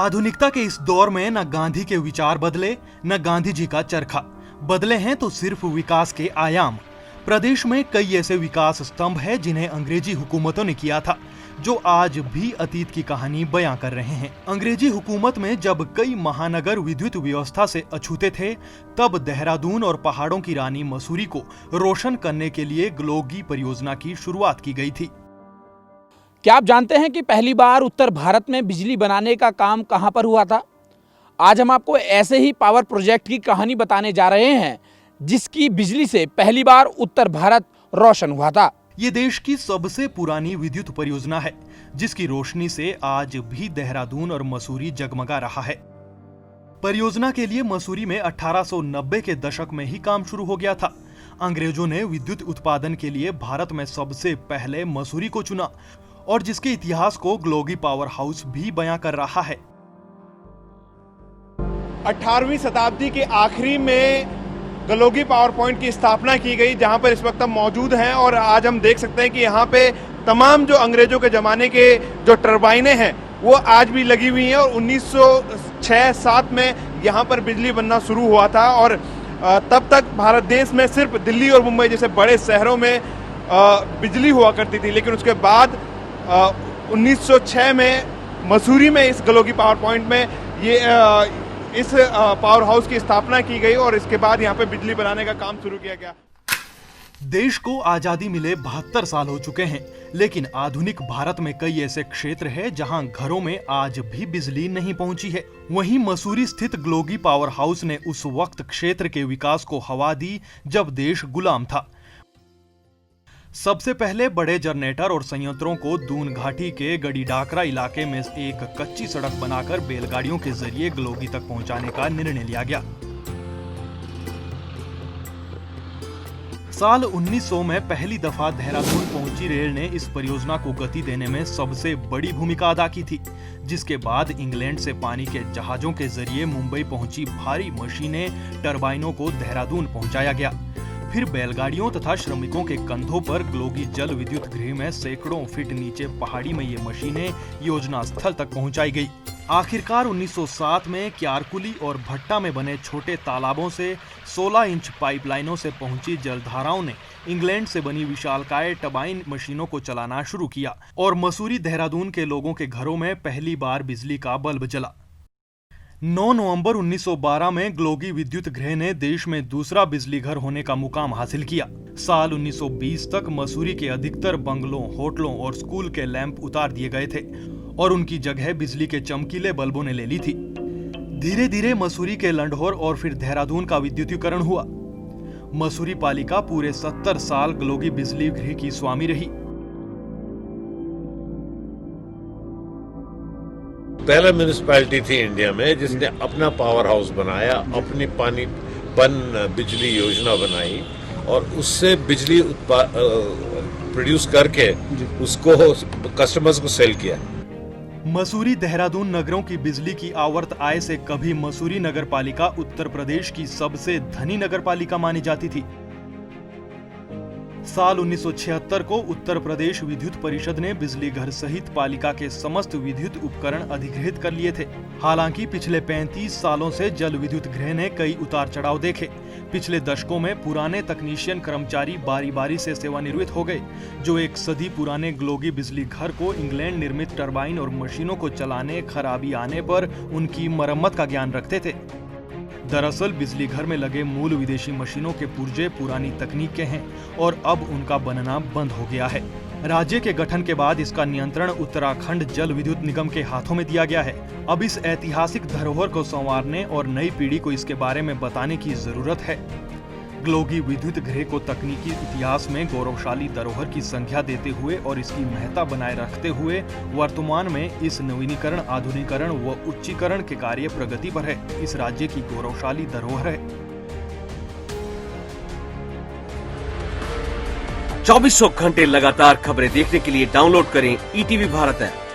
आधुनिकता के इस दौर में न गांधी के विचार बदले, न गांधी जी का चरखा बदले हैं तो सिर्फ विकास के आयाम। प्रदेश में कई ऐसे विकास स्तंभ हैं जिन्हें अंग्रेजी हुकूमतों ने किया था, जो आज भी अतीत की कहानी बयां कर रहे हैं। अंग्रेजी हुकूमत में जब कई महानगर विद्युत व्यवस्था से अछूते थे, तब देहरादून और पहाड़ों की रानी मसूरी को रोशन करने के लिए ग्लोगी परियोजना की शुरुआत की गई थी। क्या आप जानते हैं कि पहली बार उत्तर भारत में बिजली बनाने का काम कहां पर हुआ था? आज हम आपको ऐसे ही पावर प्रोजेक्ट की कहानी बताने जा रहे हैं, जिसकी बिजली से पहली बार उत्तर भारत रोशन हुआ था। ये देश की सबसे पुरानी विद्युत परियोजना है, जिसकी रोशनी से आज भी देहरादून और मसूरी जगमगा रहा है। परियोजना के लिए मसूरी में 1890 के दशक में ही काम शुरू हो गया था। अंग्रेजों ने विद्युत उत्पादन के लिए भारत में सबसे पहले मसूरी को चुना, और जिसके इतिहास को ग्लोगी पावर हाउस भी बयां कर रहा है। 18वीं शताब्दी के आखिरी में ग्लोगी पावर पॉइंट की स्थापना की गई, जहां पर इस वक्त हम मौजूद हैं। और आज हम देख सकते हैं कि यहाँ पे तमाम जो अंग्रेजों के जमाने के जो टर्बाइनें हैं वो आज भी लगी हुई हैं। और 1906-7 में यहाँ पर बिजली बनना शुरू हुआ था। और तब तक भारत देश में सिर्फ दिल्ली और मुंबई जैसे बड़े शहरों में बिजली हुआ करती थी। लेकिन उसके बाद 1906 में मसूरी में इस ग्लोगी पावर पॉइंट में इस पावर हाउस की स्थापना की गई, और इसके बाद यहाँ पे बिजली बनाने का काम शुरू किया गया। देश को आजादी मिले 72 साल हो चुके हैं, लेकिन आधुनिक भारत में कई ऐसे क्षेत्र हैं जहां घरों में आज भी बिजली नहीं पहुंची है। वहीं मसूरी स्थित ग्लोगी पावर हाउस ने उस वक्त क्षेत्र के विकास को हवा दी जब देश गुलाम था। सबसे पहले बड़े जनरेटर और संयंत्रों को दून घाटी के गढ़ीडाकरा इलाके में एक कच्ची सड़क बनाकर बैलगाड़ियों के जरिए ग्लोगी तक पहुंचाने का निर्णय लिया गया। साल 1900 में पहली दफा देहरादून पहुंची रेल ने इस परियोजना को गति देने में सबसे बड़ी भूमिका अदा की थी, जिसके बाद इंग्लैंड से पानी के जहाजों के जरिए मुंबई पहुंची भारी मशीनें टरबाइनों को देहरादून पहुंचाया गया। फिर बैलगाड़ियों तथा श्रमिकों के कंधों पर ग्लोगी जल विद्युत गृह में सैकड़ों फीट नीचे पहाड़ी में ये मशीनें योजना स्थल तक पहुंचाई गई। आखिरकार 1907 में क्यारकुली और भट्टा में बने छोटे तालाबों से 16 इंच पाइपलाइनों से पहुंची जलधाराओं ने इंग्लैंड से बनी विशालकाय टरबाइन मशीनों को चलाना शुरू किया, और मसूरी देहरादून के लोगों के घरों में पहली बार बिजली का बल्ब जला। 9 नवंबर 1912 में ग्लोगी विद्युत गृह ने देश में दूसरा बिजली घर होने का मुकाम हासिल किया। साल 1920 तक मसूरी के अधिकतर बंगलों, होटलों और स्कूल के लैंप उतार दिए गए थे, और उनकी जगह बिजली के चमकीले बल्बों ने ले ली थी। धीरे धीरे मसूरी के लंढौर और फिर देहरादून का विद्युतीकरण हुआ। मसूरी पालिका पूरे 70 साल ग्लोगी बिजली गृह की स्वामी रही। पहला म्यूनिसिपैलिटी थी इंडिया में जिसने अपना पावर हाउस बनाया, अपनी पानी बिजली योजना बनाई, और उससे बिजली प्रोड्यूस करके उसको कस्टमर्स को सेल किया। मसूरी देहरादून नगरों की बिजली की आवर्त आय से कभी मसूरी नगर पालिका उत्तर प्रदेश की सबसे धनी नगर पालिका मानी जाती थी। साल 1976 को उत्तर प्रदेश विद्युत परिषद ने बिजली घर सहित पालिका के समस्त विद्युत उपकरण अधिग्रहित कर लिए थे। हालांकि पिछले 35 सालों से जल विद्युत गृह ने कई उतार चढ़ाव देखे। पिछले दशकों में पुराने तकनीशियन कर्मचारी बारी बारी से सेवानिवृत्त हो गए, जो एक सदी पुराने ग्लोगी बिजली घर को इंग्लैंड निर्मित टरबाइन और मशीनों को चलाने, खराबी आने पर उनकी मरम्मत का ज्ञान रखते थे। दरअसल बिजली घर में लगे मूल विदेशी मशीनों के पुर्जे पुरानी तकनीक के हैं, और अब उनका बनना बंद हो गया है। राज्य के गठन के बाद इसका नियंत्रण उत्तराखंड जल विद्युत निगम के हाथों में दिया गया है। अब इस ऐतिहासिक धरोहर को संवारने और नई पीढ़ी को इसके बारे में बताने की जरूरत है। ग्लोगी विद्युत गृह को तकनीकी इतिहास में गौरवशाली धरोहर की संज्ञा देते हुए और इसकी महत्ता बनाए रखते हुए वर्तमान में इस नवीनीकरण, आधुनिकीकरण व उच्चीकरण के कार्य प्रगति पर है। इस राज्य की गौरवशाली धरोहर है। 2400 घंटे लगातार खबरें देखने के लिए डाउनलोड करें ईटीवी भारत ऐप।